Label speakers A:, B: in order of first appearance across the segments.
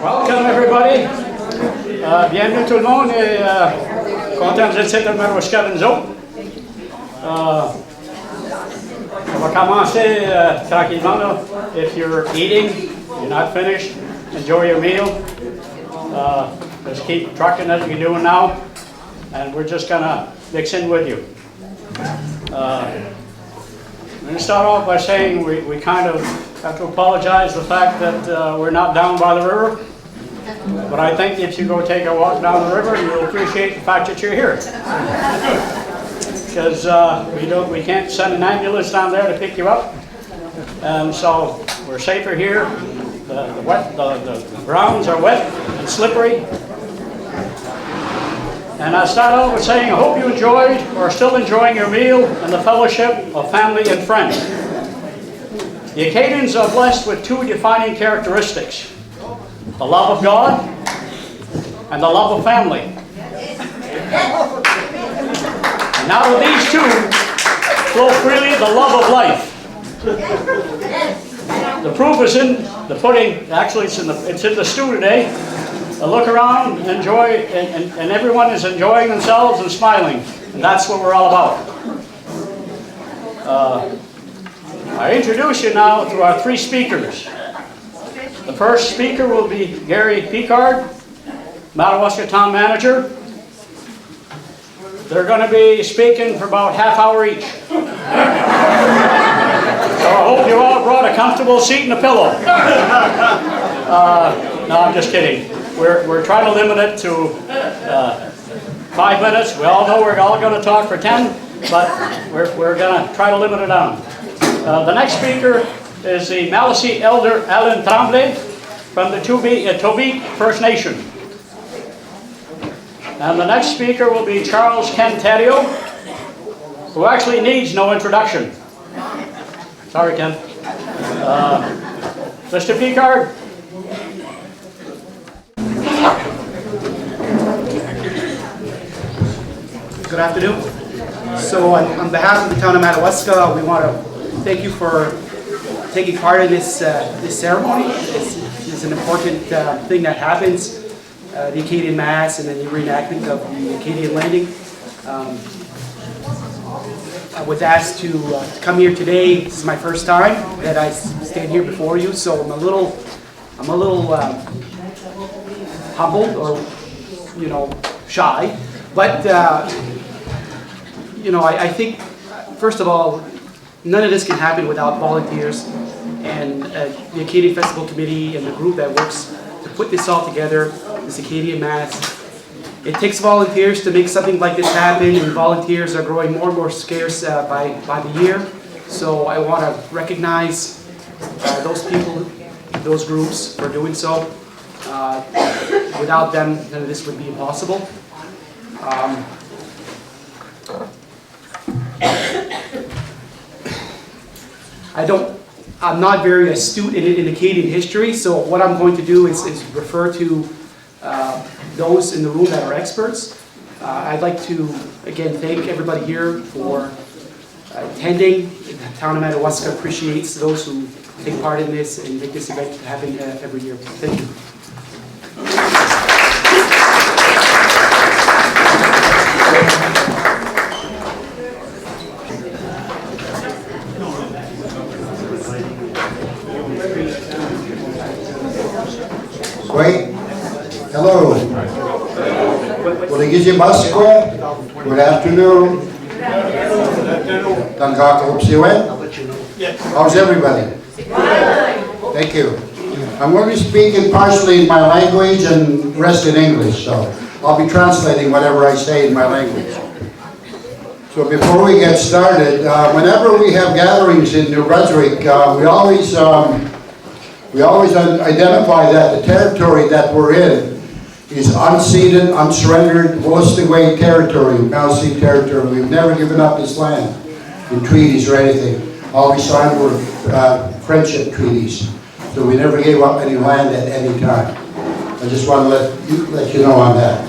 A: Welcome everybody. Bienvenue tout le monde et content de être Commoration avec nous autres. On va commencer tranquillement là. If you're eating, you're not finished, enjoy your meal. Just keep trucking as you're doing now, and we're just gonna mix in with you. I'm going to start off by saying we kind of have to apologize for the fact that we're not down by the river. But I think if you go take a walk down the river, you'll appreciate the fact that you're here. Because we can't send an ambulance down there to pick you up. And so we're safer here. The grounds are wet and slippery. And I start out with saying I hope you enjoyed or are still enjoying your meal and the fellowship of family and friends. The Acadians are blessed with two defining characteristics: the love of God and the love of family. And out of these two flow freely the love of life. The proof is in the pudding. Actually, it's in the stew today. Look around, enjoy, and everyone is enjoying themselves and smiling. And that's what we're all about. I introduce you now to our three speakers. The first speaker will be Gary Picard, Madawaska Town Manager. They're going to be speaking for about half hour each. So I hope you all brought a comfortable seat and a pillow. No, I'm just kidding. We're trying to limit it to 5 minutes. We all know we're all going to talk for 10, but we're going to try to limit it down. The next speaker is the Maliseet Elder Alan Tremblay from the Tobique First Nation. And the next speaker will be Charles Kenterio, who actually needs no introduction. Sorry, Ken. Mr. Picard.
B: Good afternoon. So on behalf of the town of Madawaska, we want to thank you for taking part in this ceremony. It's an important thing that happens, the Acadian Mass and then the reenactment of the Acadian landing. I was asked to come here today. This is my first time that I stand here before you, so I'm a little humbled or shy, but I think first of all, none of this can happen without volunteers and the Acadian Festival Committee and the group that works to put this all together, this Acadian Mass. It takes volunteers to make something like this happen, and volunteers are growing more and more scarce by the year. So I want to recognize those people, those groups for doing so. Without them, none of this would be impossible. I'm not very astute in Acadian history, so what I'm going to do is refer to those in the room that are experts. I'd like to, again, thank everybody here for attending. The town of Madawaska appreciates those who take part in this and make this event happen every year. Thank you.
C: Great. Hello. Good afternoon. How's everybody? Thank you. I'm going to be speaking partially in my language and rest in English, so I'll be translating whatever I say in my language. So before we get started, whenever we have gatherings in New Brunswick, we always identify that the territory that we're in is unceded, unsurrendered, Wolastoqey territory, Maliseet territory. We've never given up this land in treaties or anything. All we signed were friendship treaties. So we never gave up any land at any time. I just want to let you know on that.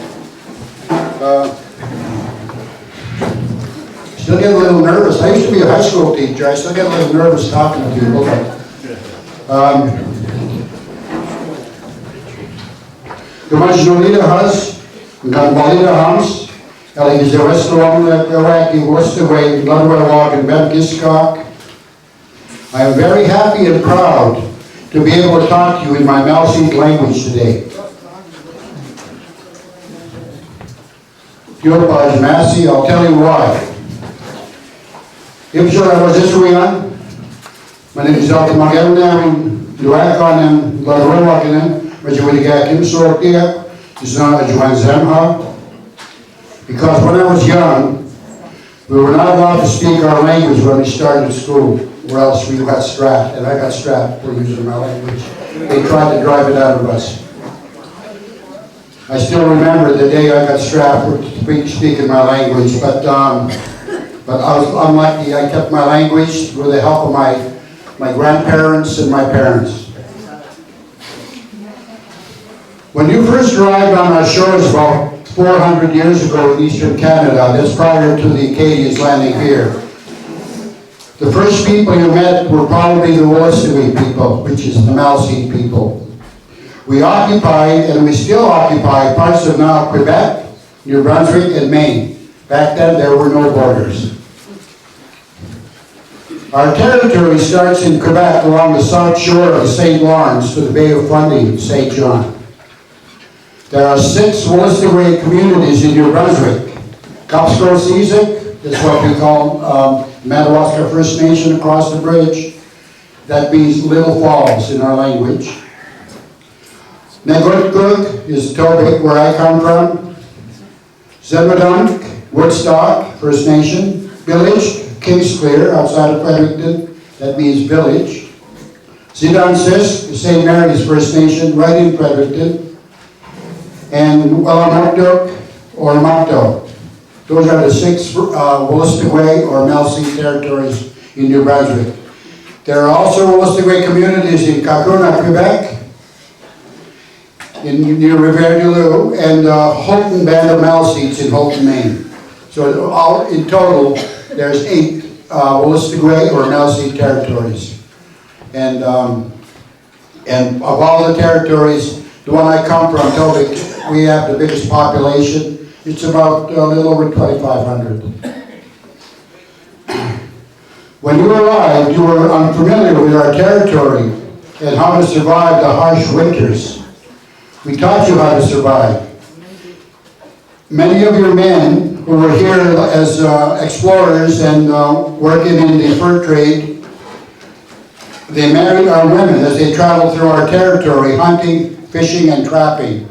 C: Still get a little nervous. I used to be a high school teacher. I still get a little nervous talking to people. Gumajnolida Hus, Ganbalida Hums, Eligis the Westrom, Iraqi, Worcestaway, Ludwell Walk, and Benkiskok. I am very happy and proud to be able to talk to you in my Malseet language today. Diopaj Masi, I'll tell you why. Ibjor Avazisuyan, my name is Dr. Magellan, Duakanem, Ladwakanem, Majuigakim Sortia, is not a Juan Zemha. Because when I was young, we were not allowed to speak our language when we started school, or else we got strapped, and I got strapped for using my language. They tried to drive it out of us. I still remember the day I got strapped for speaking my language, but I was unlucky. I kept my language with the help of my grandparents and my parents. When you first arrived on our shores about 400 years ago in eastern Canada, that's prior to the Acadians landing here, the first people you met were probably the Wolastoqey people, which is the Malseet people. We occupied, and we still occupy, parts of now Quebec, New Brunswick, and Maine. Back then, there were no borders. Our territory starts in Quebec along the south shore of the St. Lawrence to the Bay of Fundy, St. John. There are 6 Wolastoqey communities in New Brunswick. Kapsko-Sisek, that's what we call Madawaska First Nation across the bridge. That means Little Falls in our language. Negurtkuk is Tobic, where I come from. Zemadunk, Woodstock First Nation. Village, Kingsclear, outside of Fredericton. That means village. Zidansis, St. Mary's First Nation, right in Fredericton. And Wellamukduk or Mukto. Those are the 6 Wolastoqey or Malseet territories in New Brunswick. There are also Wolastoqey communities in Kakuna, Quebec, near Rivière-du-Loup, and Holton Band of Malseets in Holton, Maine. So all, in total, there's 8 Wolastoqey or Malseet territories. And of all the territories, the one I come from, Tobic, we have the biggest population. It's about a little over 2,500. When you arrived, you were unfamiliar with our territory and how to survive the harsh winters. We taught you how to survive. Many of your men who were here as explorers and working in the fur trade, they married our women as they traveled through our territory, hunting, fishing, and trapping.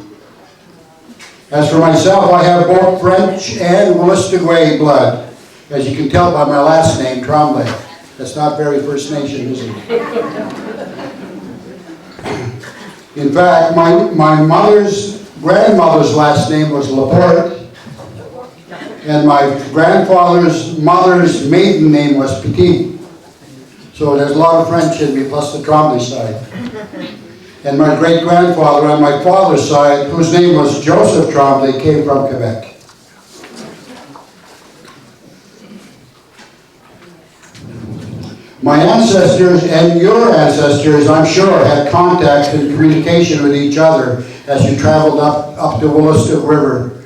C: As for myself, I have both French and Wolastoqey blood, as you can tell by my last name, Tremblay. That's not very First Nation, is it? In fact, my mother's grandmother's last name was Laporte, and my grandfather's mother's maiden name was Petit. So there's a lot of French in me, plus the Tremblay side. And my great-grandfather on my father's side, whose name was Joseph Tremblay, came from Quebec. My ancestors and your ancestors, I'm sure, had contact and communication with each other as you traveled up the Wolastoq River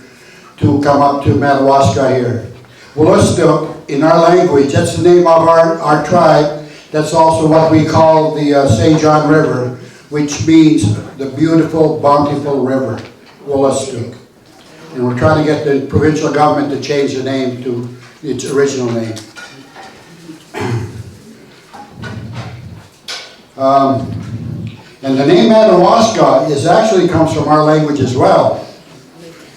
C: to come up to Madawaska here. Wolastoq, in our language, that's the name of our tribe. That's also what we call the St. John River, which means the beautiful, bountiful river, Wolastoq. And we're trying to get the provincial government to change the name to its original name. And the name Madawaska actually comes from our language as well.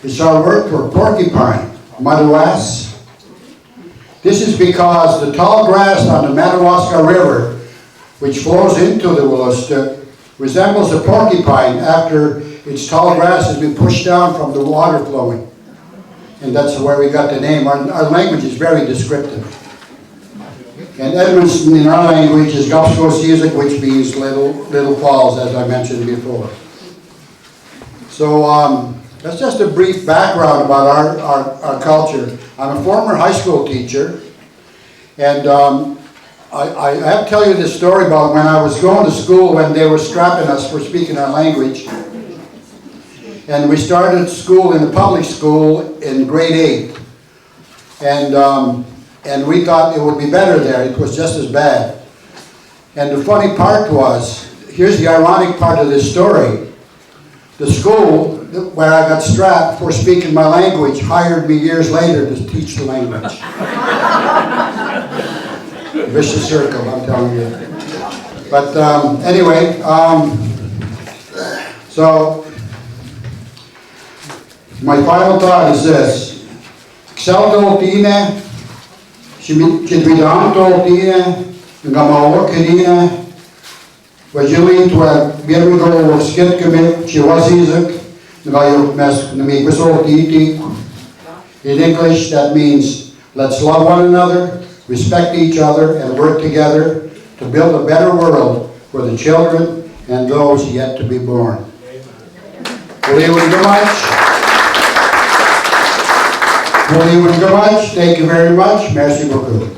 C: It's our word for porcupine, Madawas. This is because the tall grass on the Madawaska River, which flows into the Wolastoq, resembles a porcupine after its tall grass has been pushed down from the water flowing. And that's where we got the name. Our language is very descriptive. And Edmonton in our language is Kapsko-Sisek, which means little falls, as I mentioned before. So that's just a brief background about our culture. I'm a former high school teacher, and I have to tell you this story about when I was going to school when they were strapping us for speaking our language. And we started school in the public school in grade 8. And we thought it would be better there. It was just as bad. And the funny part was, here's the ironic part of this story. The school where I got strapped for speaking my language hired me years later to teach the language. Vicious circle, I'm telling you. But anyway, so my final thought is this. Xeltoltine, Chidvidantoltine, Ngamawakarina, Vajili to a Birgo of Skid Commit, Chiwazizak, Ngayo Mes Namikwasoltiti. In English, that means let's love one another, respect each other, and work together to build a better world for the children and those yet to be born. Thank you very much. Merci beaucoup.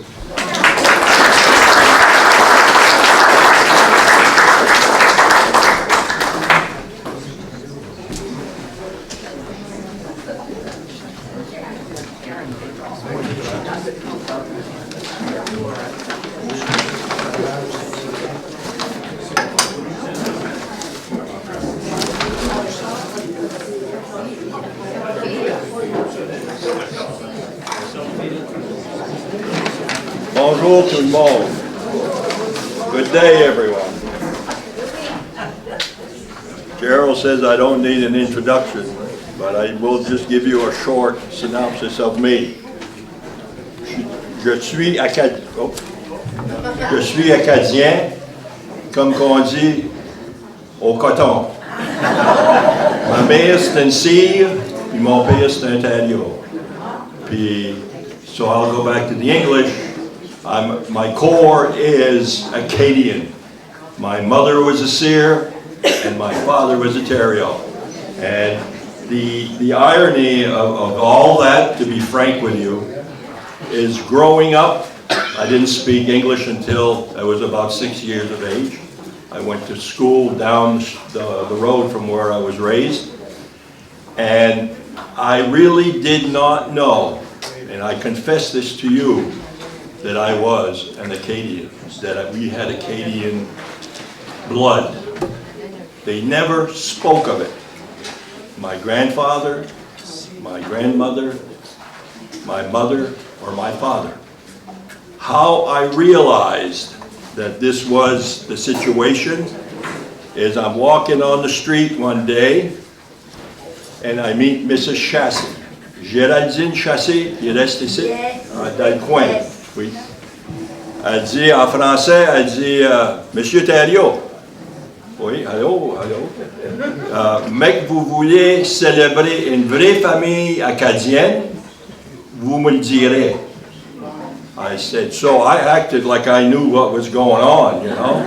D: Bonjour tout le monde. Good day, everyone. Gerald says I don't need an introduction, but I will just give you a short synopsis of me. Je suis Acadien, comme qu'on dit, au coton. Ma mère c'est un cire, puis mon père c'est un tailleur. Puis, so I'll go back to the English. My core is Acadian. My mother was a seer, and my father was a terrier. And the irony of all that, to be frank with you, is growing up, I didn't speak English until I was about 6 years of age. I went to school down the road from where I was raised. And I really did not know, and I confess this to you, that I was an Acadian, that we had Acadian blood. They never spoke of it. My grandfather, my grandmother, my mother, or my father. How I realized that this was the situation is I'm walking on the street one day and I meet Mrs. Chassé. Géraldine Chassé, il reste ici, dans le coin. Oui. Elle dit en français, elle dit Monsieur Thériault. Oui, allô, allô. Mais que vous voulez célébrer une vraie famille acadienne, vous me le direz. I said, so I acted like I knew what was going on, you know.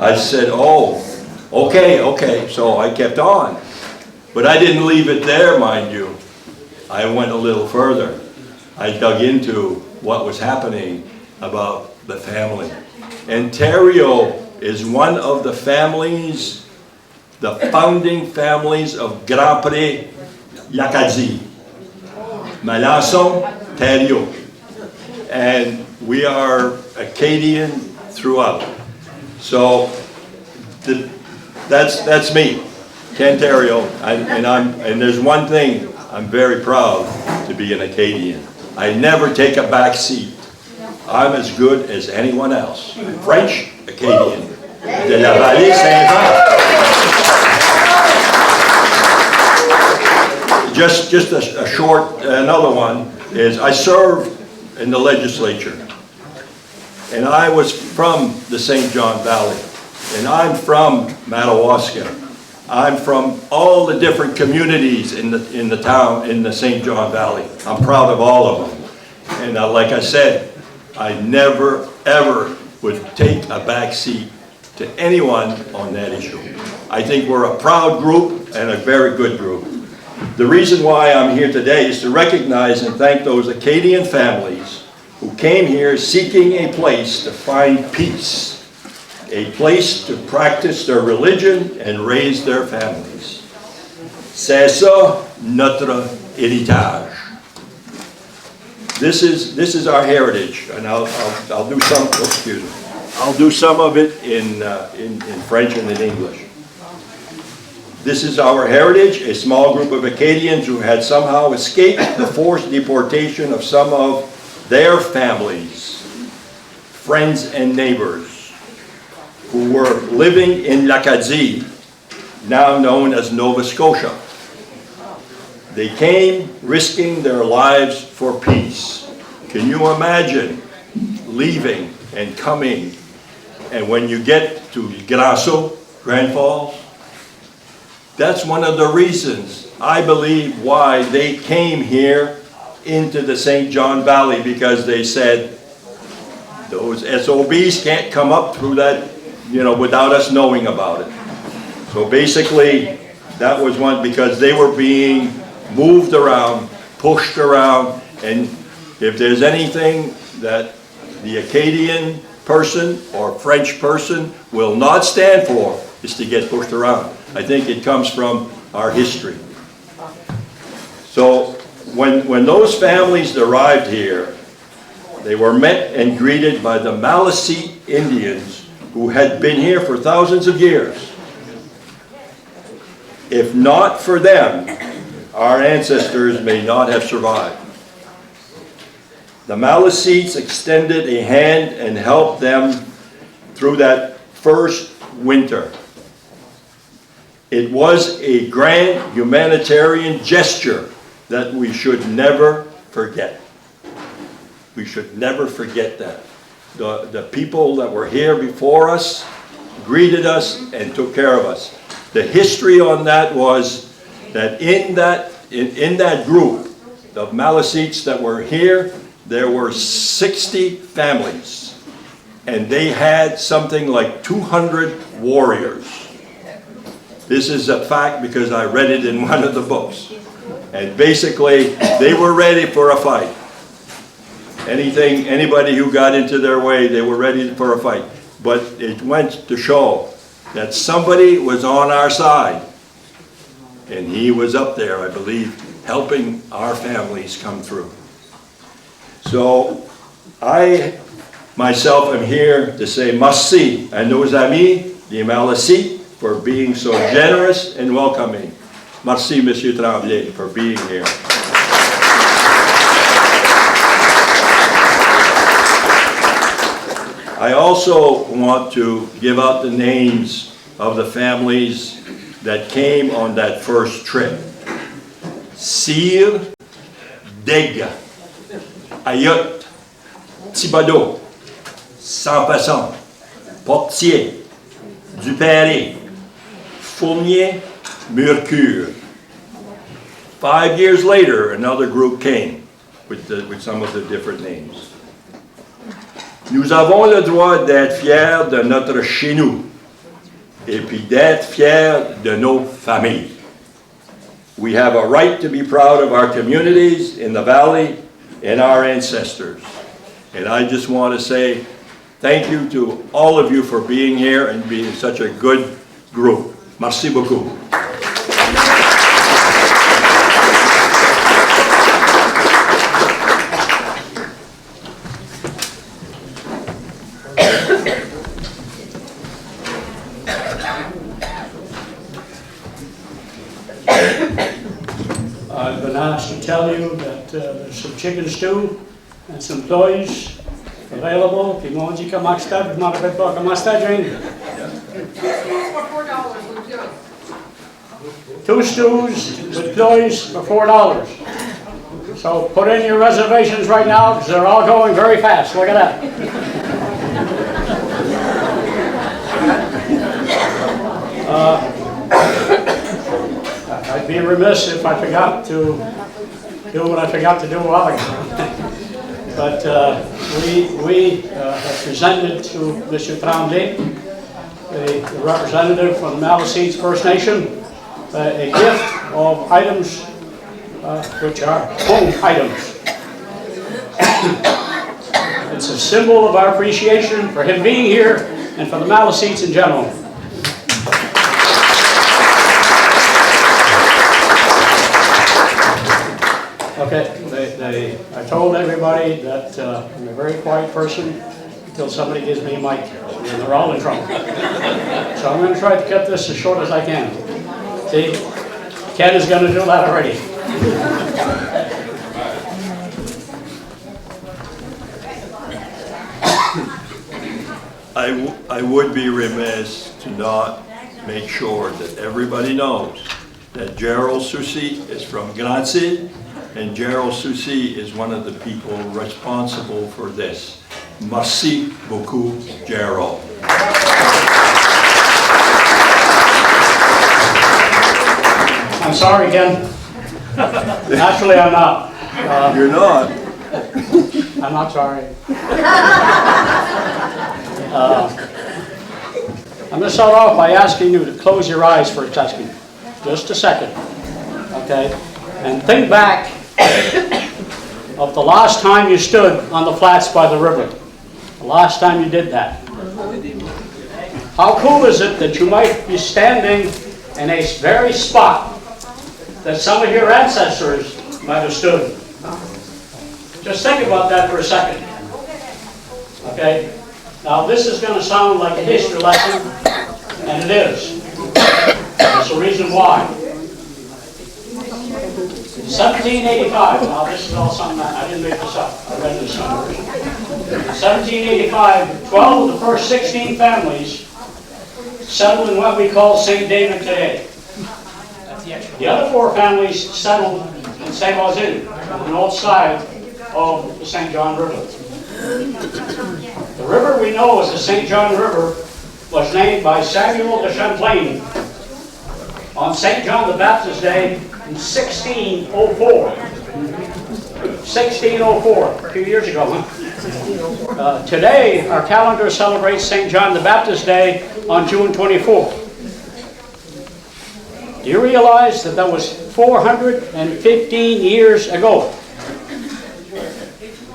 D: I said, oh, okay, okay. So I kept on. But I didn't leave it there, mind you. I went a little further. I dug into what was happening about the family. Ontario is one of the families, the founding families of Grand Pré l'Acadie. Melanson, Ontario. And we are Acadian throughout. So that's me, Ontario. And there's one thing, I'm very proud to be an Acadian. I never take a back seat. I'm as good as anyone else. I'm French, Acadian. De la Vallée Saint-Jean. Just a short, another one is I served in the legislature. And I was from the St. John Valley. And I'm from Madawaska. I'm from all the different communities in the town, in the St. John Valley. I'm proud of all of them. And like I said, I never, ever would take a back seat to anyone on that issue. I think we're a proud group and a very good group. The reason why I'm here today is to recognize and thank those Acadian families who came here seeking a place to find peace a place to practice their religion and raise their families. C'est ça notre héritage. This is our heritage, and I'll do some. Oh, excuse me. I'll do some of it in French and in English. This is our heritage, a small group of Acadians who had somehow escaped the forced deportation of some of their families, friends and neighbors, who were living in l'Acadie, now known as Nova Scotia. They came risking their lives for peace. Can you imagine leaving and coming, and when you get to Grasso, Grand Falls, that's one of the reasons, I believe, why they came here into the St. John Valley, because they said, those SOBs can't come up through that, without us knowing about it. So basically, that was one, because they were being moved around, pushed around, and if there's anything that the Acadian person or French person will not stand for, is to get pushed around. I think it comes from our history. So when those families arrived here, they were met and greeted by the Maliseet Indians, who had been here for thousands of years. If not for them, our ancestors may not have survived. The Maliseets extended a hand and helped them through that first winter. It was a grand humanitarian gesture that we should never forget. We should never forget that. The people that were here before us greeted us and took care of us. The history on that was that in that group of Maliseets that were here, there were 60 families, and they had something like 200 warriors. This is a fact because I read it in one of the books. And basically, they were ready for a fight. Anybody who got into their way, they were ready for a fight. But it went to show that somebody was on our side. And he was up there, I believe, helping our families come through. So, I myself am here to say merci à nos amis, les Maliseets, for being so generous and welcoming. Merci, Monsieur Tremblay, for being here. I also want to give out the names of the families that came on that first trip. Cyr, Dega, Ayotte, Thibodeau, Sans-Passon, Portier, Dupéré, Fournier, Mercure. 5 years later, another group came with some of the different names. Nous avons le droit d'être fiers de notre chez nous et puis d'être fiers de nos familles. We have a right to be proud of our communities in the valley and our ancestors. And I just want to say thank you to all of you for being here and being such a good group. Merci beaucoup.
A: I've been asked to tell you that there's some chicken stew and some toys available. If you want to come upstairs, you want to come upstairs, Jane? Two stews with toys for $4. So put in your reservations right now because they're all going very fast. Look at that. I'd be remiss if I forgot to do what I forgot to do a while ago. But we have presented to Mr. Tremblay, the representative from the Maliseets First Nation, a gift of items which are home items. It's a symbol of our appreciation for him being here and for the Maliseets in general. Okay, I told everybody that I'm a very quiet person until somebody gives me a mic, and they're all in trouble. So I'm going to try to cut this as short as I can. See, Ken is going to do that already.
D: I would be remiss to not make sure that everybody knows that Gerald Soucy is from Grancy, and Gerald Soucy is one of the people responsible for this. Merci beaucoup, Gerald.
A: I'm sorry, Ken. Actually, I'm not.
D: You're not?
A: I'm not sorry. I'm going to start off by asking you to close your eyes for a second. Just a second. Okay? And think back of the last time you stood on the flats by the river. The last time you did that. How cool is it that you might be standing in a very spot that some of your ancestors might have stood? Just think about that for a second. Okay? Now this is going to sound like a history lesson, and it is. There's a reason why. 1785, now this is all something, I didn't make this up, I read this somewhere. 1785, 12 of the first 16 families settled in what we call St. David today. The other 4 families settled in St. Auzin, on the north side of the St. John River. The river we know as the St. John River was named by Samuel de Champlain on St. John the Baptist's Day in 1604. 1604, a few years ago, huh? Today, our calendar celebrates St. John the Baptist's Day on June 24th. Do you realize that that was 415 years ago?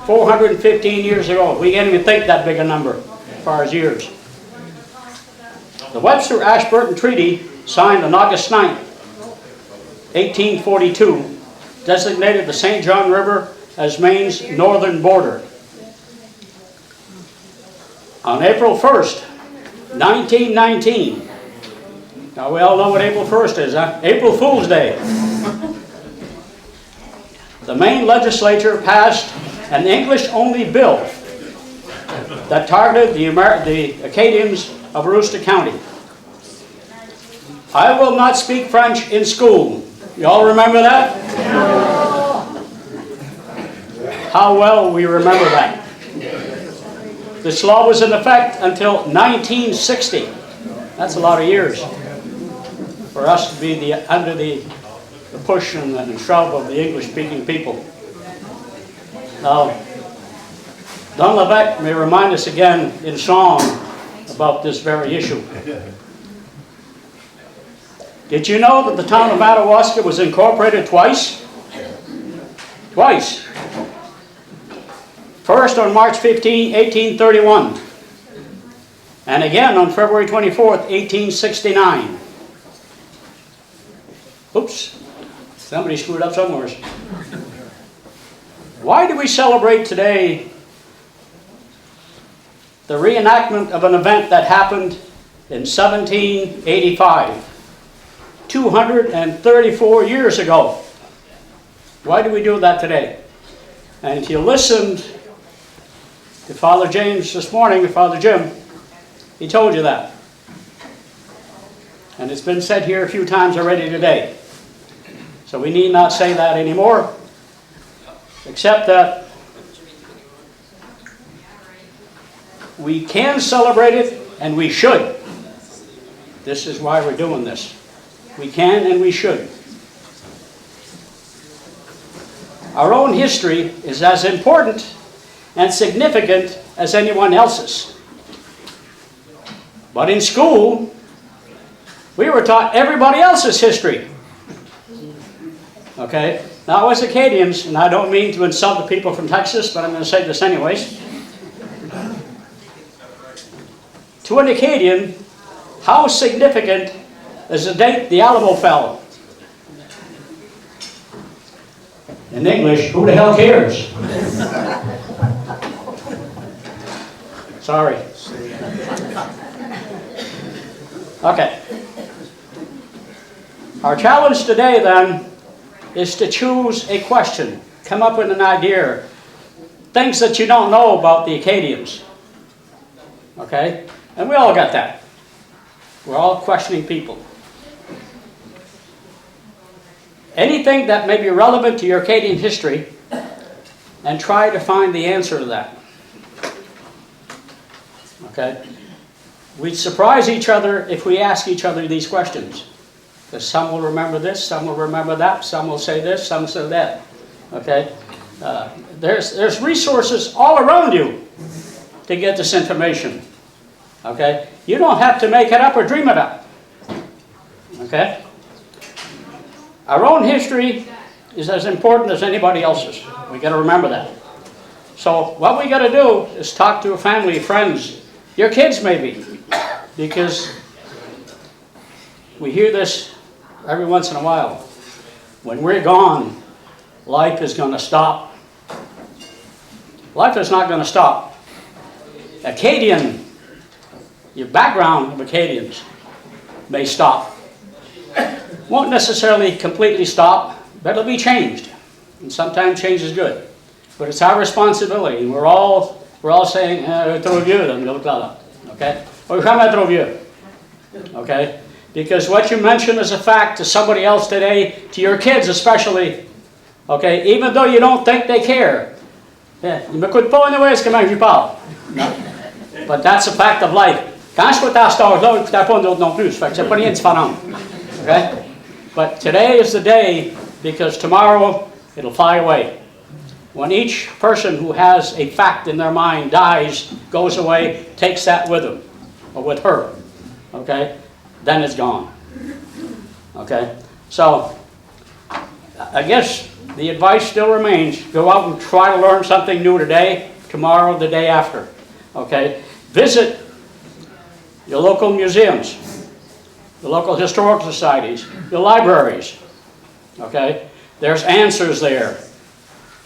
A: 415 years ago. We can't even think that big a number as far as years. The Webster-Ashburton Treaty, signed on August 9th, 1842, designated the St. John River as Maine's northern border. On April 1st, 1919, now we all know what April 1st is, huh? April Fool's Day. The Maine legislature passed an English-only bill that targeted the Acadians of Aroostook County. I will not speak French in school. You all remember that? How well we remember that. This law was in effect until 1960. That's a lot of years for us to be under the push and the shove of the English-speaking people. Now, Don Levesque may remind us again in song about this very issue. Did you know that the town of Madawaska was incorporated twice? Twice. First on March 15, 1831, and again on February 24th, 1869. Oops, somebody screwed up somewhere. Why do we celebrate today the reenactment of an event that happened in 1785, 234 years ago? Why do we do that today? And if you listened to Father James this morning, Father Jim, he told you that. And it's been said here a few times already today. So we need not say that anymore, except that we can celebrate it, and we should. This is why we're doing this. We can and we should. Our own history is as important and significant as anyone else's. But in school, we were taught everybody else's history. Okay? Now, as Acadians, and I don't mean to insult the people from Texas, but I'm going to say this anyways. To an Acadian, how significant is the date the Alamo fell? In English, who the hell cares? Sorry. Okay. Our challenge today, then, is to choose a question. Come up with an idea. Things that you don't know about the Acadians. Okay? And we all got that. We're all questioning people. Anything that may be relevant to your Acadian history, and try to find the answer to that. Okay? We'd surprise each other if we ask each other these questions. Because some will remember this, some will remember that, some will say this, some say that. Okay? There's resources all around you to get this information. Okay? You don't have to make it up or dream it up. Okay? Our own history is as important as anybody else's. We got to remember that. So what we got to do is talk to a family, friends, your kids maybe, because we hear this every once in a while. When we're gone, life is going to stop. Life is not going to stop. Acadian, your background of Acadians may stop. Won't necessarily completely stop, but it'll be changed. And sometimes change is good. But it's our responsibility. And we're all saying, trop vieux, okay? Or jamais trop vieux. Okay? Because what you mention as a fact to somebody else today, to your kids especially, okay, even though you don't think they care. Ils m'écoutent pas anyways comment je parle. But that's a fact of life. Quand je écoutais à cet âge-là, ils n'écoutaient pas d'autres non plus. Ça fait que c'est pas rien de différent. Okay? But today is the day, because tomorrow it'll fly away. When each person who has a fact in their mind dies, goes away, takes that with him, or with her, okay, then it's gone. Okay? So, I guess the advice still remains, go out and try to learn something new today, tomorrow, the day after. Okay? Visit your local museums, the local historical societies, the libraries. Okay? There's answers there.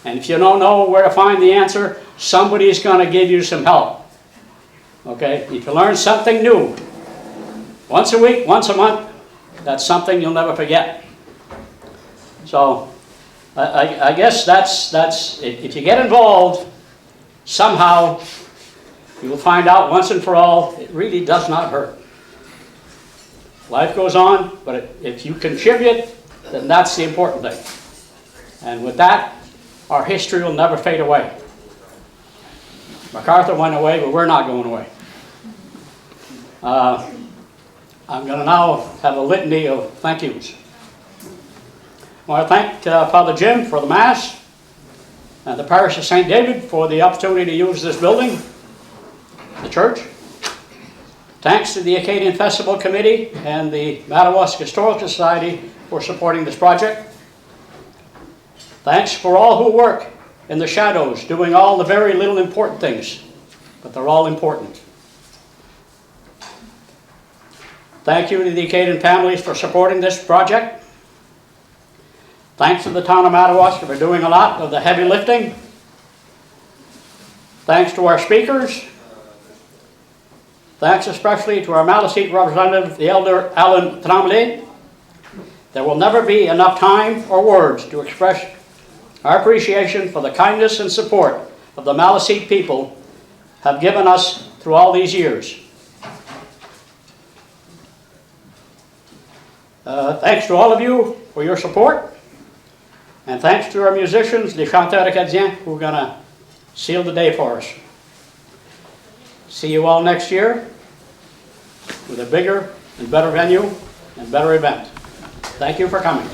A: And if you don't know where to find the answer, somebody's going to give you some help. Okay? If you learn something new, once a week, once a month, that's something you'll never forget. So, I guess that's if you get involved, somehow, you will find out once and for all, it really does not hurt. Life goes on, but if you contribute, then that's the important thing. And with that, our history will never fade away. MacArthur went away, but we're not going away. I'm going to now have a litany of thank yous. I want to thank Father Jim for the Mass, and the Parish of St. David for the opportunity to use this building, the church. Thanks to the Acadian Festival Committee and the Madawaska Historical Society for supporting this project. Thanks for all who work in the shadows, doing all the very little important things, but they're all important. Thank you to the Acadian families for supporting this project. Thanks to the town of Madawaska for doing a lot of the heavy lifting. Thanks to our speakers. Thanks especially to our Maliseet representative, the Elder Alan Tremblay. There will never be enough time or words to express our appreciation for the kindness and support of the Maliseet people have given us through all these years. Thanks to all of you for your support, and thanks to our musicians, les chanteurs acadiens, who are going to seal the day for us. See you all next year with a bigger and better venue and better event. Thank you for coming.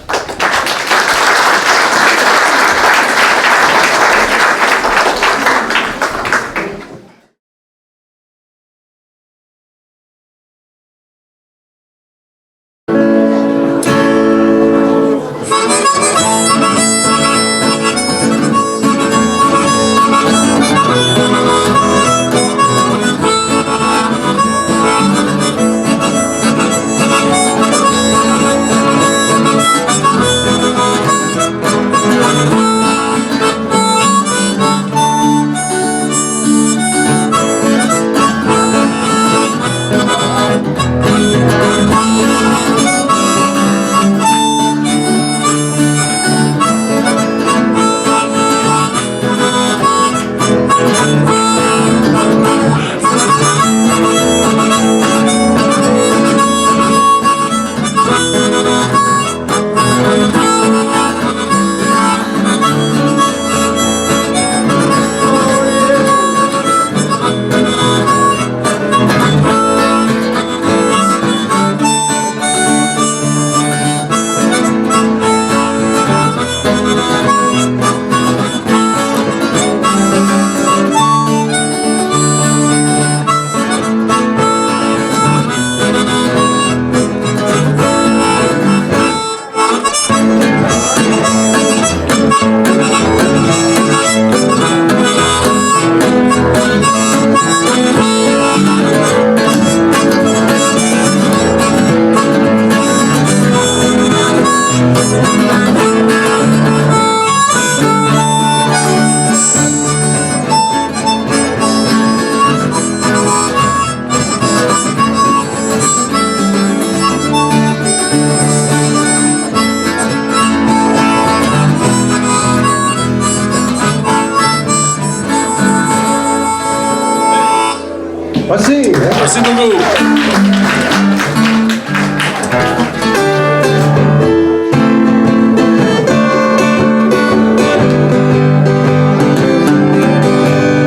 E: Merci beaucoup.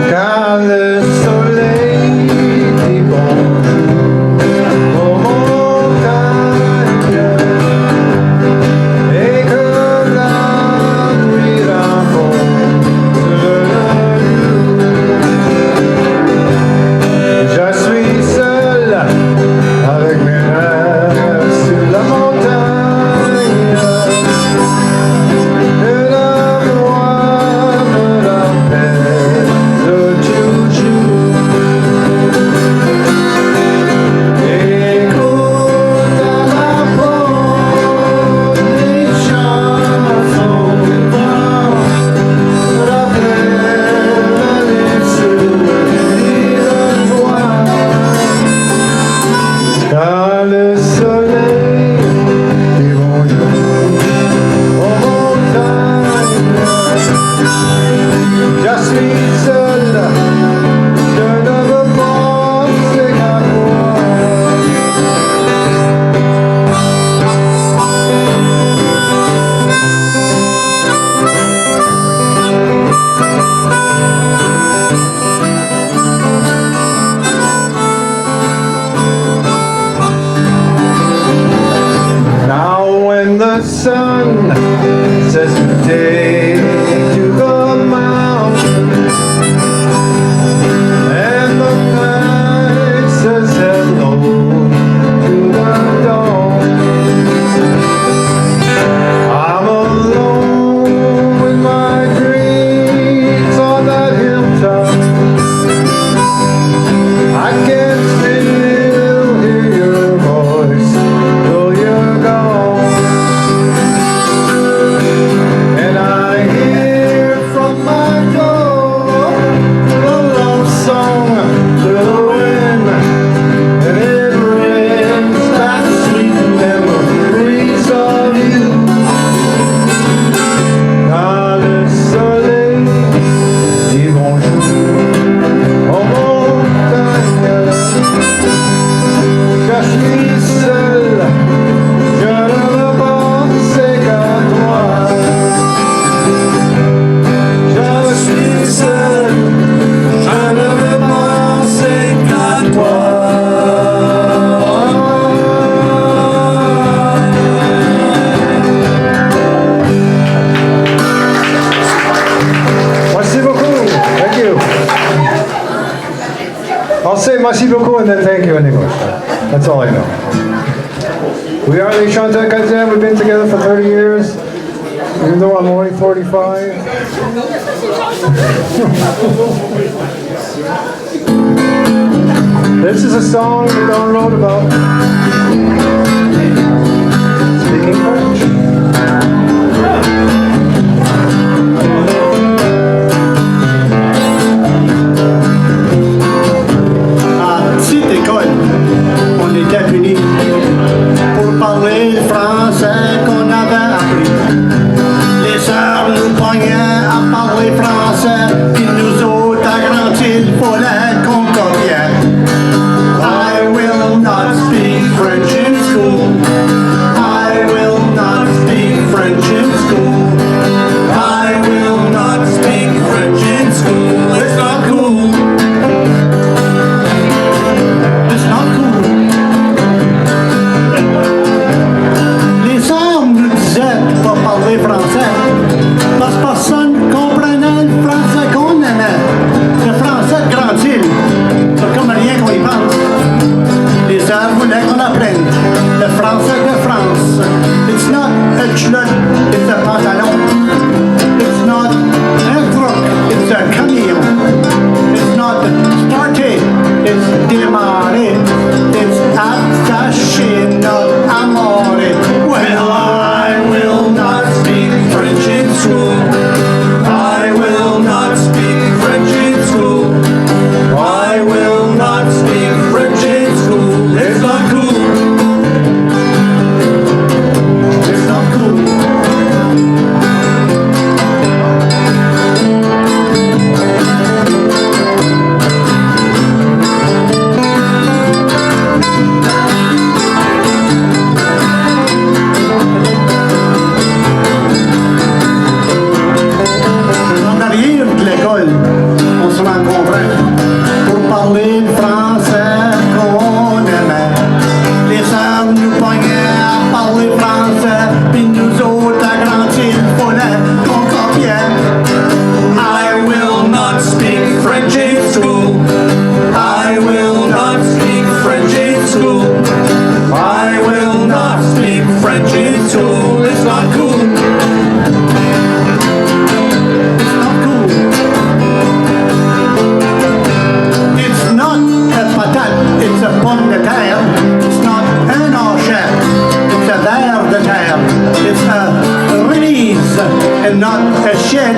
F: Quand le soleil est bon aux montagnes et que la nuit rencontre le je suis seul avec mes rêves sur la montagne et la voix me rappelle le chou-chou. Écoute à la porte les chansons du vent me rappellent les souvenirs de toi. Quand le soleil est bonjour aux montagnes, je suis seul, je ne veux penser qu'à toi. Now when the sun says good day to the mountain and the night says hello to the dawn, I'm alone with my dreams on that hilltop. I can still hear your voice though you're gone. And I hear from my door the love song to the wind, and it brings back sweet memories of you. Quand le soleil dit bonjour aux montagnes, je suis seul, je ne veux penser qu'à toi. Je suis seul, je ne veux penser qu'à toi. Merci beaucoup. Thank you. I'll say merci beaucoup and then thank you in English. That's all I know. We are the Chants Acadian. We've been together for 30 years, even though I'm only 45. This is a song we Don wrote about speaking French.
G: À la petite école, on était unis pour parler le français qu'on avait appris. Les sœurs nous pognaient à parler français, puis nous autres à Grande-Île pour la Concordienne. I will not speak French in school. I will not speak French in school. I will not speak French in school. It's not cool. It's not cool. Les sœurs nous disaient de pas parler français parce que personne comprenait le français qu'on aimait. Le français de Grande-Île, c'est comme rien qu'on y pense. Les sœurs voulaient qu'on apprenne le français de France. It's not a culotte, it's a pantalon. It's not un truc, it's a camion. It's not starter, it's démarrer. It's attaché, not amore. Well, I will not speak French in school. I will not speak French in school. I will not speak French in school. It's not cool. It's not cool. It's a release and not a shed.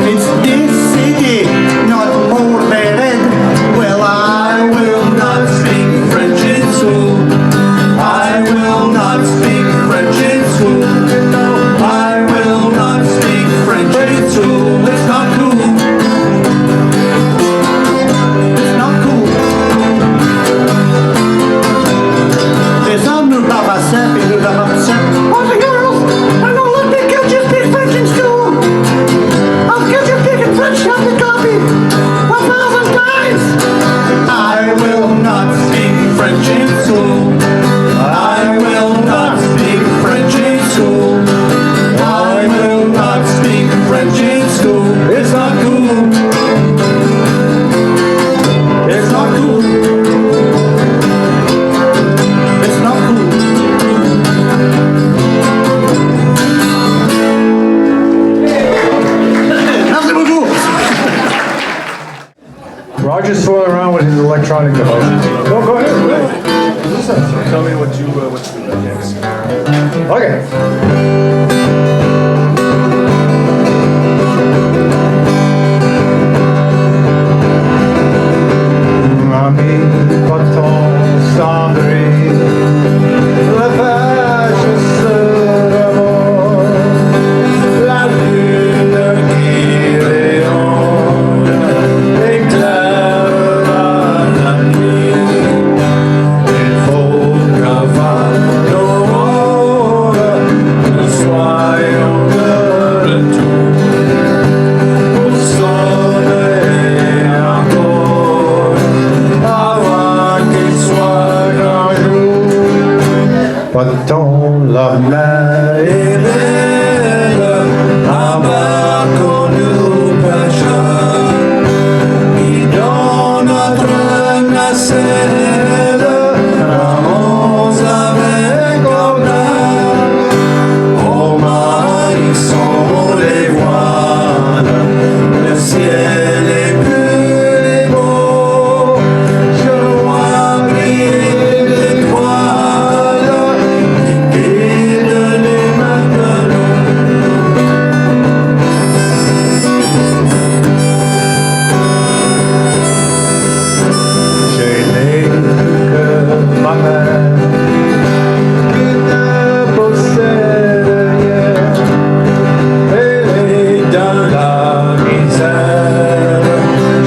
G: It's this city, not more bad. Well, I will not speak French in school. I will not speak French in school. I will not speak French in school. It's not cool. It's not cool. Les hommes nous barassaient et nous barassaient. Oh, the girls, I don't let me get you speak French in school. I'll get you speaking French, have the copy 1,000 times. I will not speak French in school. I will not speak French in school. I will not speak French in school. It's not cool. It's not cool. It's not cool. Merci beaucoup.
F: Roger's fooling around with his electronic devices. Go ahead.
D: Tell me what you do next.
F: Okay. Ami, pas-on cendré, la page se remonte, la lune qui rayonne, éclairera la nuit. Il faut qu'avant l'aurore, nous soyons de retour pour sonner encore avant qu'il soit grand jour. Pas-on la mer est belle, embarquons-nous pêcheurs, qui dans notre nacelle, ramons avec orgueil. Aux mailles sont les voiles, le ciel est plus beau. Je vois briller l'étoile qui guide les matelots. J'ai n'ai que ma mère qui ne possède rien. Elle est dans la misère,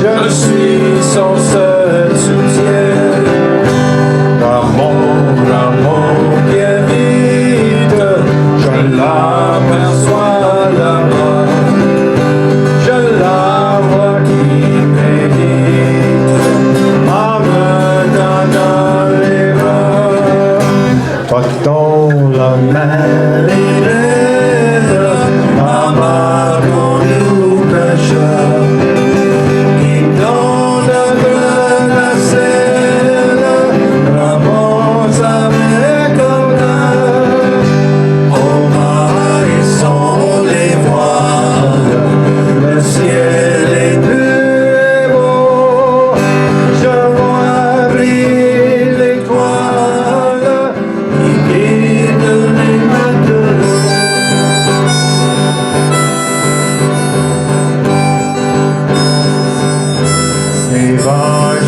F: je suis son seul soutien. Ramon, bien vite, je l'aperçois là-bas. Je la vois qui m'évite en me donnant les bras. Pas-on la mer est belle, embarquons-nous pêcheurs, qui dans notre nacelle, ramons avec orgueil. Aux mailles sont les voiles, le ciel est plus beau. Je vois briller l'étoile qui guide les matelots.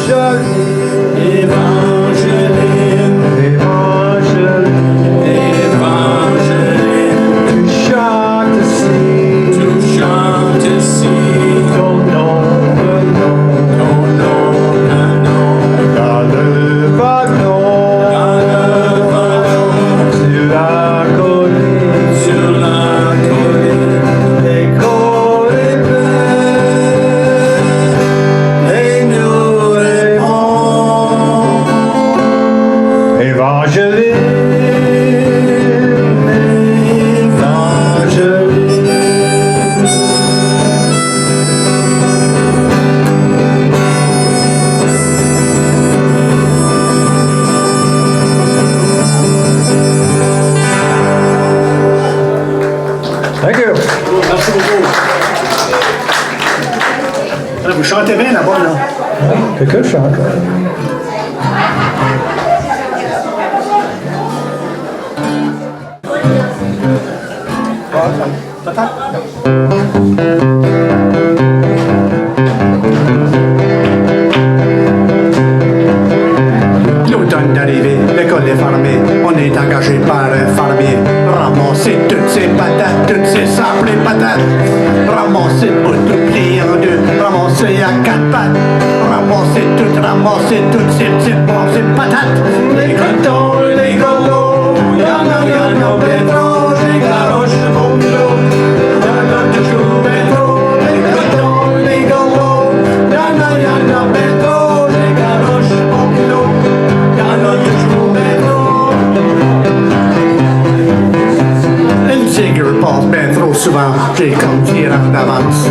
F: Évangéline, Évangéline, Évangéline, Évangéline, tu chantes ici, ton nom, ton nom, dans le wagon, sur la colline, l'école est pleine, et nous répondons, Évangéline, Évangéline. Thank you.
G: Merci beaucoup. Là, vous chantez bien là-bas, là.
F: Quelqu'un chante.
G: L'automne d'arrivée, l'école est fermée, on est engagé par un fermier. Ramasser toutes ces patates, toutes ces simples patates. Ramasser le bout plié en deux, ramasser à quatre pattes. Ramasser toutes ces petites pensées patates. Les cotons, les golos, y'en a ben trop, j'ai garoche mon boulot. Y'en a toujours ben trop, les cotons, les golos, y'en a ben trop, j'ai garoche mon boulot. Y'en a toujours ben trop. Le tigre passe ben trop souvent, j'ai comme tirant d'avance.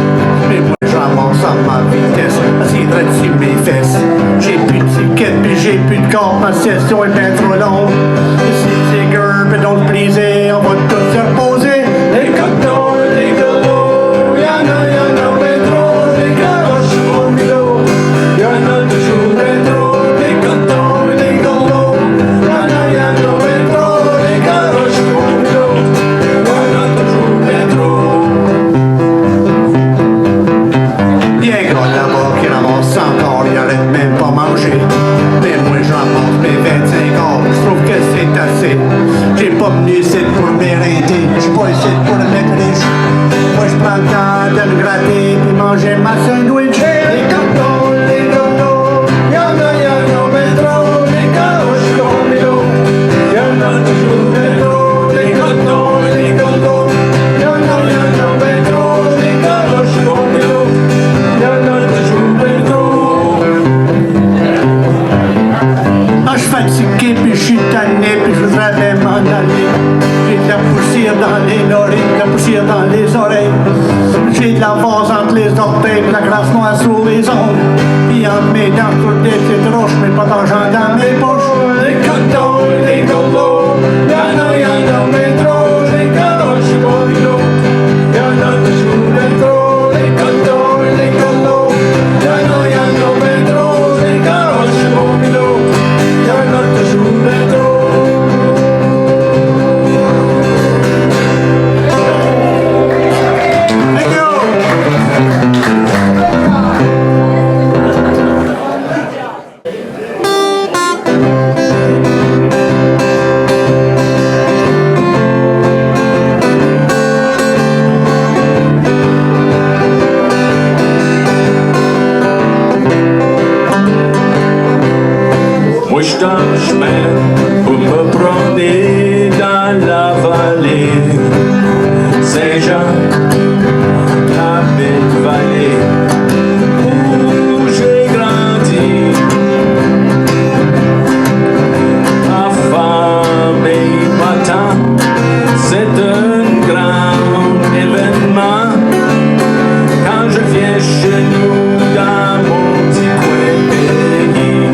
G: Mais moi je ramasse à ma vitesse, assis droit sur mes fesses. J'ai plus de tickets pis j'ai plus de corps, ma session est ben trop longue. Et si le tigre peut donc briser, on va tous se reposer. Les cotons, les golos, y'en a ben trop, les garoches au mulot. Y'en a toujours ben trop, les cotons, les golos. Y'en a ben trop, les garoches au mulot. Y'en a toujours ben trop. Bien gars là-bas qui ramasse encore, il arrête même pas manger. Mais moi je ramasse mes 25 ans, je trouve que c'est assez. J'ai pas venu ici pour m'éreinter, j'suis pas ici pour me mettre riche. Moi je prends le temps de me gratter puis manger ma sandwich. Les cotons, les golos, y'en a ben trop, les garoches au mélo. Y'en a toujours ben trop, les cotons, les golos. Y'en a ben trop, les garoches au mélo. Y'en a toujours ben trop. Ah, je suis fatigué puis je suis tanné puis je voudrais bien m'en aller. J'ai de la poussière dans les oreilles, de la poussière dans les oreilles. J'ai de la vase entre les orteils, de la glace noire sur les ongles. Puis entre mes dents, sur des petites roches, mais pas d'argent dans mes poches. Les cotons, les golos, y'en a ben trop, les garoches au mulot. Y'en a toujours ben trop, les cotons, les golos. Y'en a ben trop, les garoches au mulot. Y'en a toujours ben trop. Thank you.
D: Moi je t'en chemin pour me promener dans la vallée Saint-Jean, la belle vallée où j'ai grandi. Ma femme et ma tante, c'est un grand événement quand je viens chez nous dans mon petit coin pays.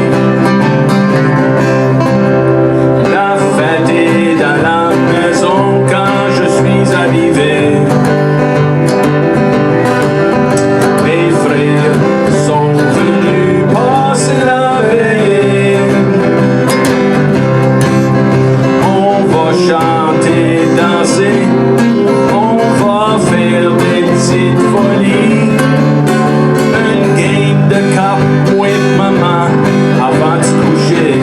D: La fête est dans la maison quand je suis arrivé. Mes frères sont venus passer la veillée. On va chanter, danser, on va faire des petites folies. Une game de cartes, moi et maman, avant de se coucher.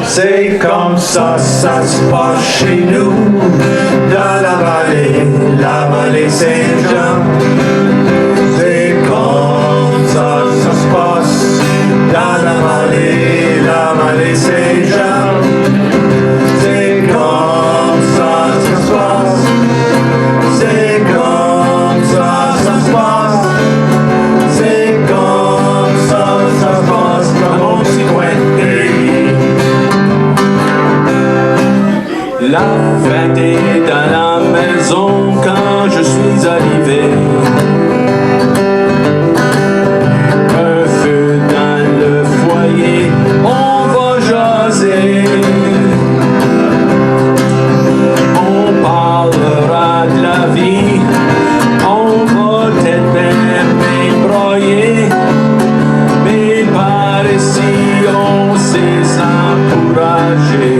D: C'est comme ça se passe chez nous, dans la vallée Saint-Jean. C'est comme ça se passe, dans la vallée Saint-Jean. C'est comme ça se passe, c'est comme ça se passe. C'est comme ça se passe dans mon petit coin de pays. La fête est dans la maison quand je suis arrivé. Un feu dans le foyer, on va jaser. On parlera de la vie, on va peut-être même broyer. Mais par ici, on sait s'encourager.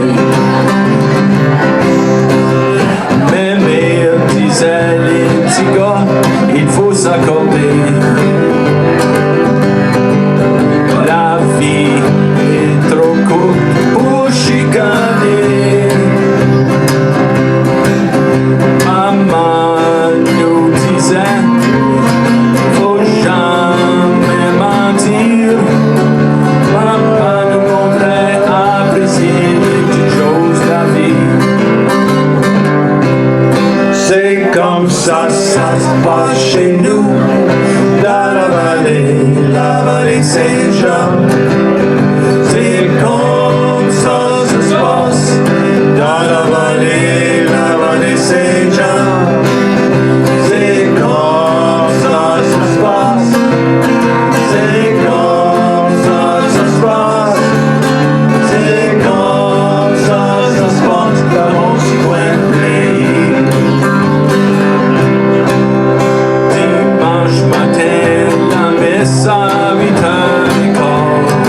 E: comme ça se passe chez nous, dans la vallée Saint-Jean. C'est comme ça se passe, dans la vallée Saint-Jean. C'est comme ça se passe, c'est comme ça se passe, c'est comme ça se passe dans mon petit coin de pays. Dimanche matin, la messe à 8h15.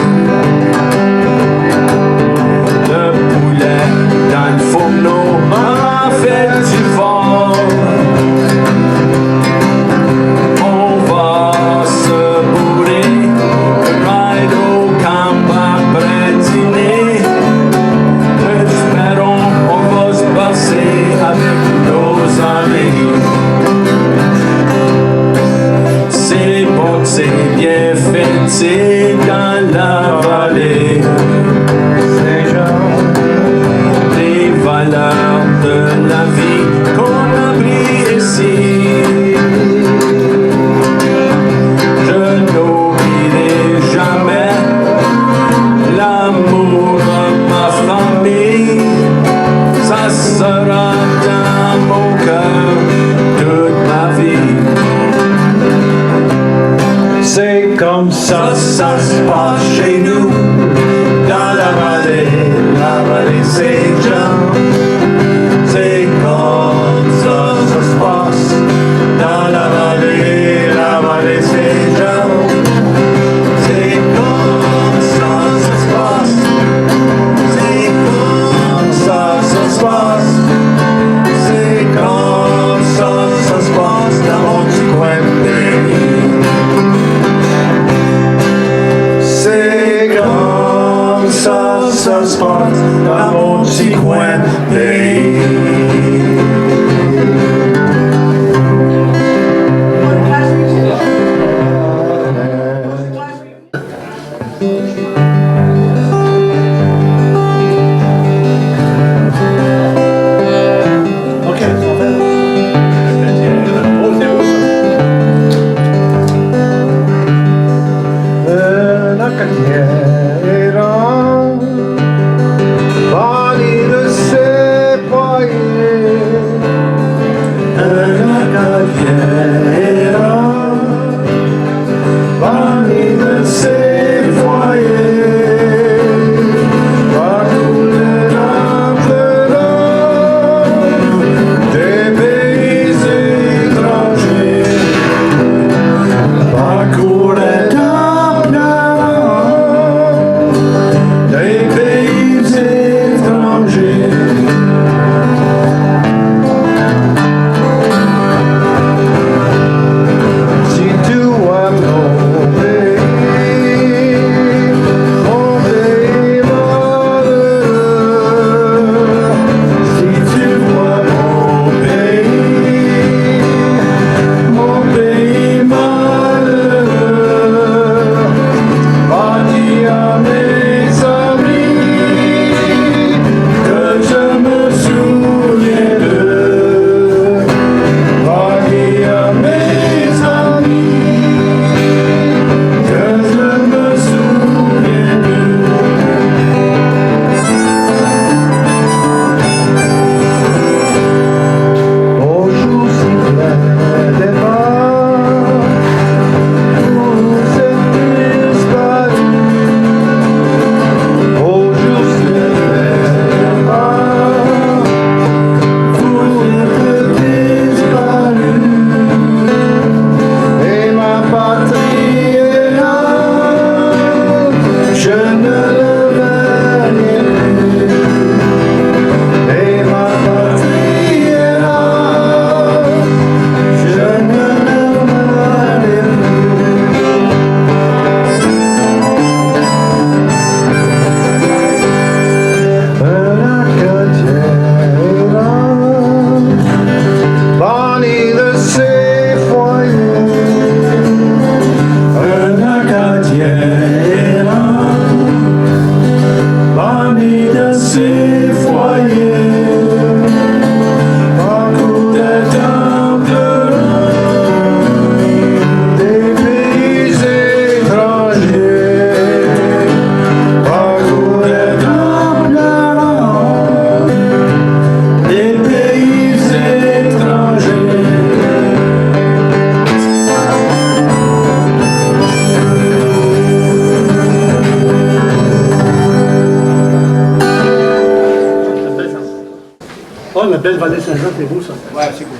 G: notre belle vallée Saint-Jean, c'est beau ça.
B: Ouais, c'est cool.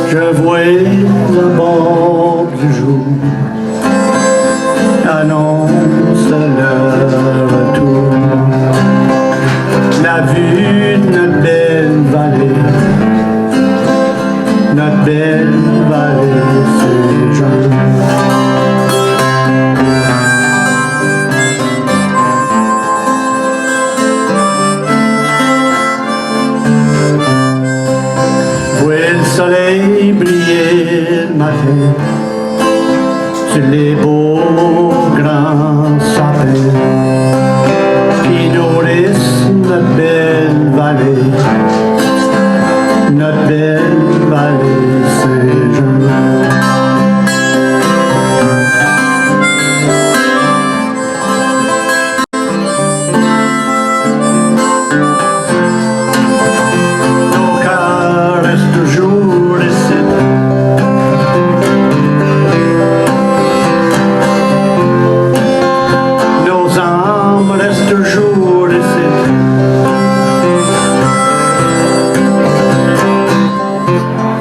G: Je vois le bord du jour annonce le retour. La vue de notre belle vallée Saint-Jean. Le soleil brillait le matin sur les beaux grands sapins qui nourrissent notre belle vallée Saint-Jean.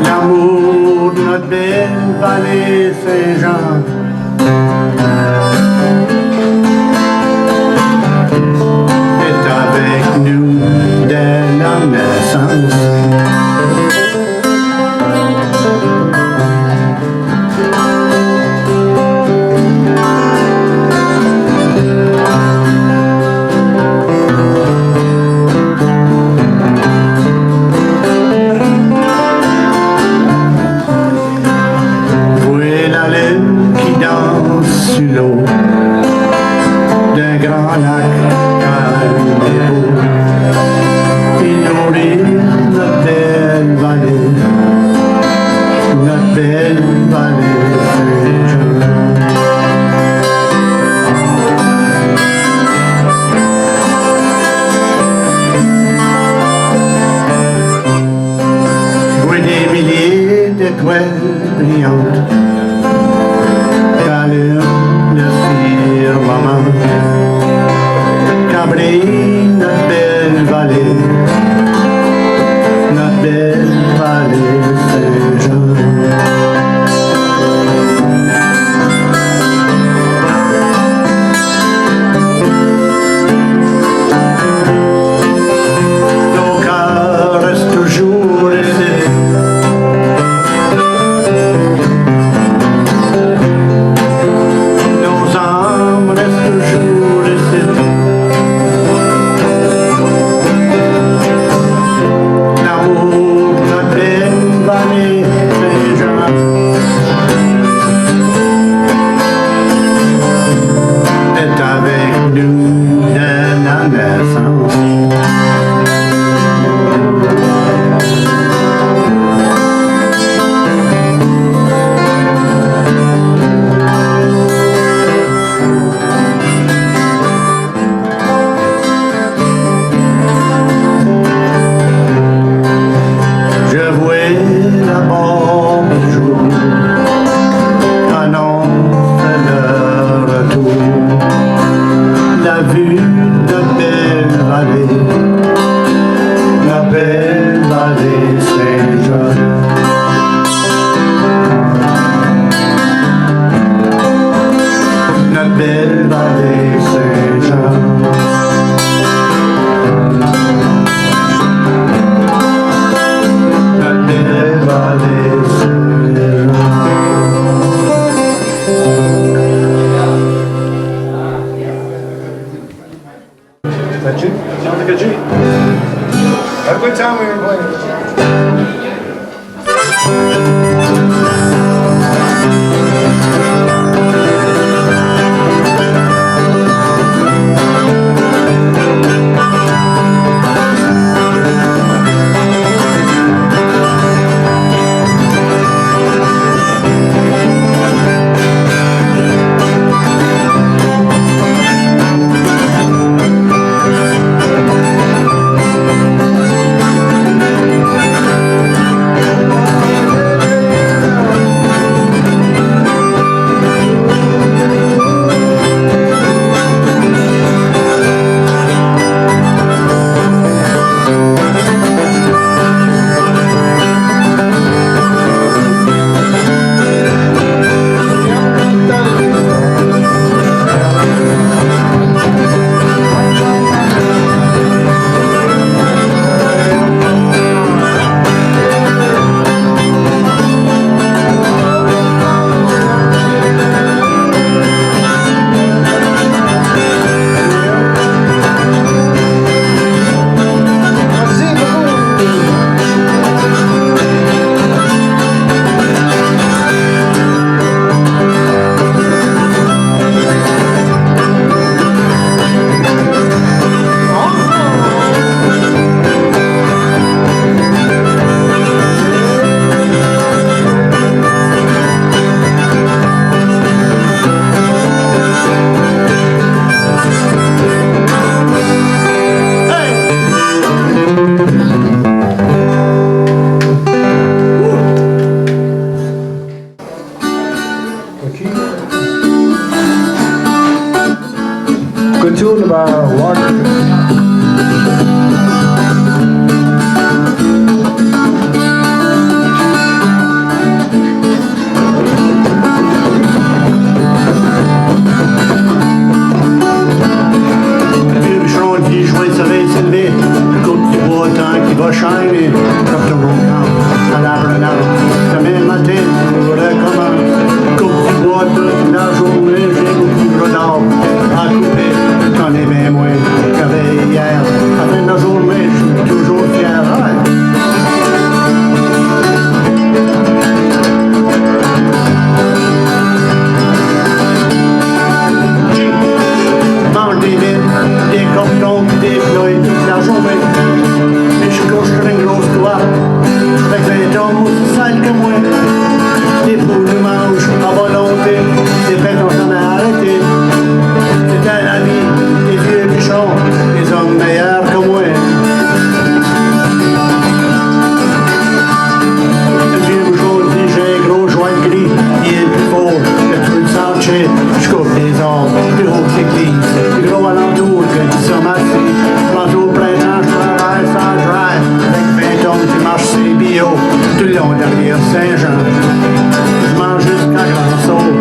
G: L'amour de notre belle vallée Saint-Jean est avec nous dès la naissance. Sur l'eau d'un grand lac calme et beau, il nourrit notre belle vallée Saint-Jean. Je vois des milliers d'étoiles brillantes le firmament qu'abrite notre belle vallée Saint-Jean. Nos cœurs restent toujours ici.
F: Have a good time when you're playing. Good tune about water.
G: Vieux bûcheron dit joint le soleil s'élever, le coupe du bois tant qu'il va shiner, comme tout le monde campe à l'arbre en arbre. Demain matin, on recommence, coupe du bois toute la journée, j'ai beaucoup de retard à couper, j'en ai bien moins qu'avait hier. À la fin de la journée, je suis toujours fier. Mange des vides, des cartons, des feuilles toute la journée. Et je couche sur une grosse toile, avec 20 hommes aussi sales que moi. Les poules nous mangent à volonté, les bêtes ont jamais arrêté. C'était la vie des vieux bûcherons, des hommes meilleurs que moi. Le vieux bûcheron dit j'ai un gros joint gris, il est plus fort que tout le sentier. Je coupe des arbres, plus haut que l'église, plus gros alentour que du sommatie. Quand au printemps, je travaille sans drive, avec 20 hommes qui marchent c'est bio, tout le long derrière Saint-Jean. Je mange jusqu'à Grand-Sault.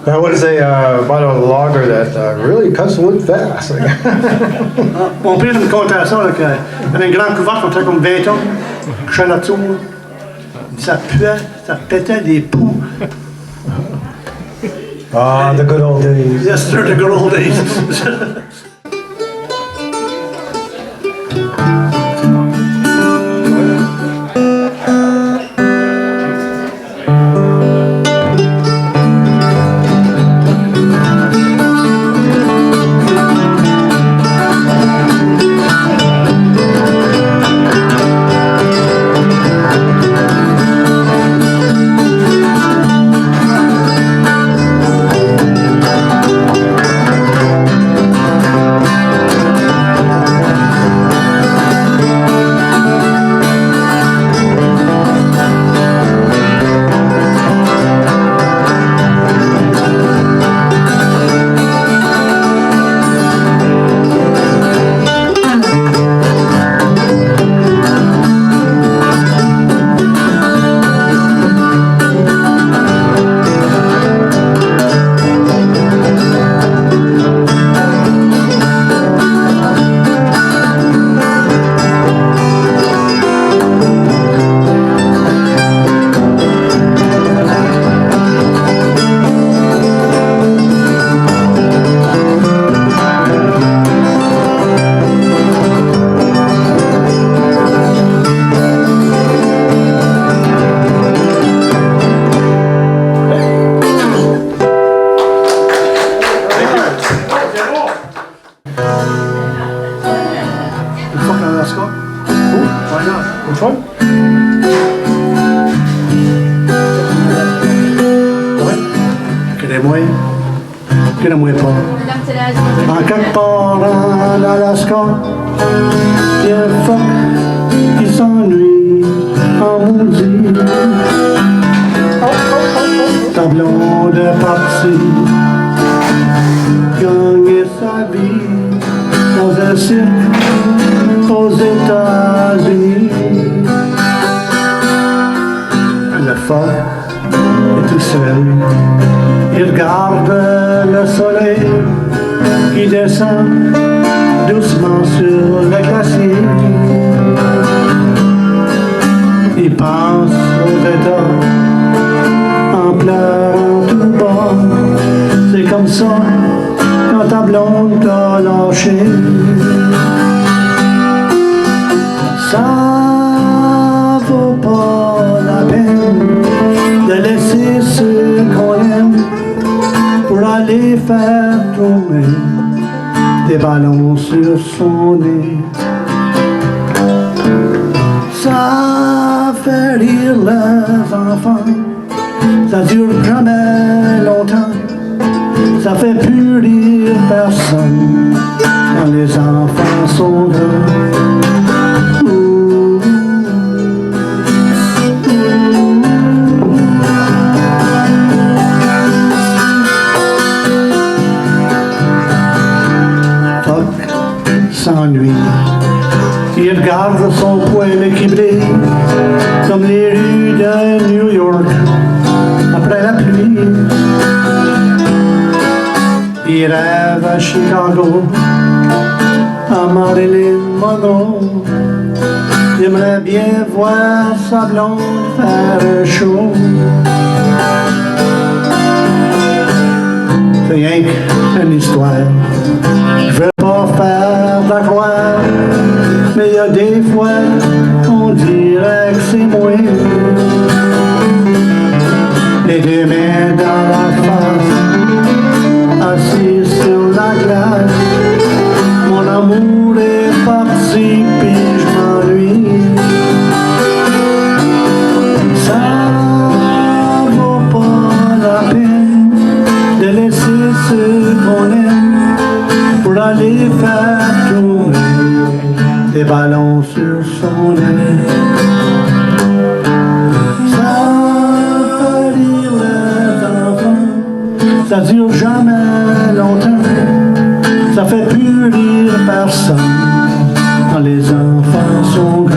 F: That was about a logger that really cuts wood fast.
G: Mon père me contait ça, là, qu'il y avait une grande couverte, on comme 20 ans, je suis là-dessous. Ça puait, ça pétait des poux.
F: Ah, the good old days.
G: Yes, sir, the good old days.
B: Why not?
F: Which one?
G: Ouais. Connais-moi pas. En quelque part en Alaska, il y a un phoque qui s'ennuie en maudit. Ta blonde est partie, gagner sa vie dans un cirque aux États-Unis. Le phoque est tout seul, il regarde le soleil qui descend doucement sur le glacier. Il pense aux États en pleurant tout bas. C'est comme ça quand ta blonde t'a lâché. Ça vaut pas la peine de laisser ceux qu'on aime pour aller faire tourner des ballons sur son nez. Ça fait rire les enfants, ça dure jamais longtemps, ça fait plus rire personne quand les enfants sont grands. S'ennuie. Il regarde son poêle qui brille comme les rues de New York après la pluie. Il rêve à Chicago, à Marilyn Monroe. Il aimerait bien voir sa blonde faire un show. C'est rien qu'une histoire. Je veux pas faire de la croire, mais y a des fois, on dirait que c'est moi. Les deux mains dans la face, assis sur la glace. Mon amour est parti, puis je m'ennuie. Ça vaut pas la peine de laisser ceux qu'on aime pour aller faire tourner des ballons sur son nez. Ça fait rire les enfants, ça dure jamais longtemps, ça fait plus rire personne quand les enfants sont grands.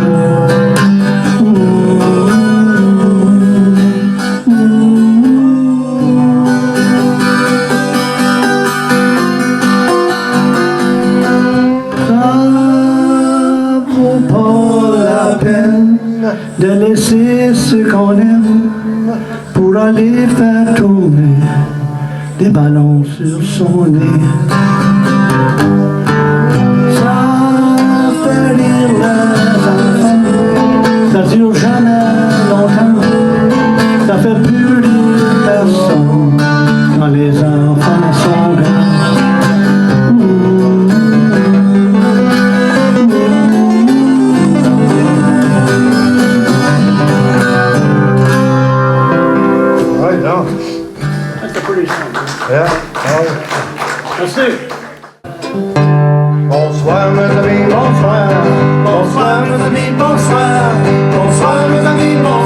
G: De laisser ce qu'on aime pour aller faire tourner des ballons sur son nez. Ça fait rire les enfants, ça dure jamais longtemps, ça fait plus rire personne quand les enfants sont grands.
B: That's a pretty song.
F: Yeah.
B: Let's do it.
F: Bonsoir mes amis, bonsoir.
E: Bonsoir mes amis, bonsoir. Bonsoir mes amis, bonsoir.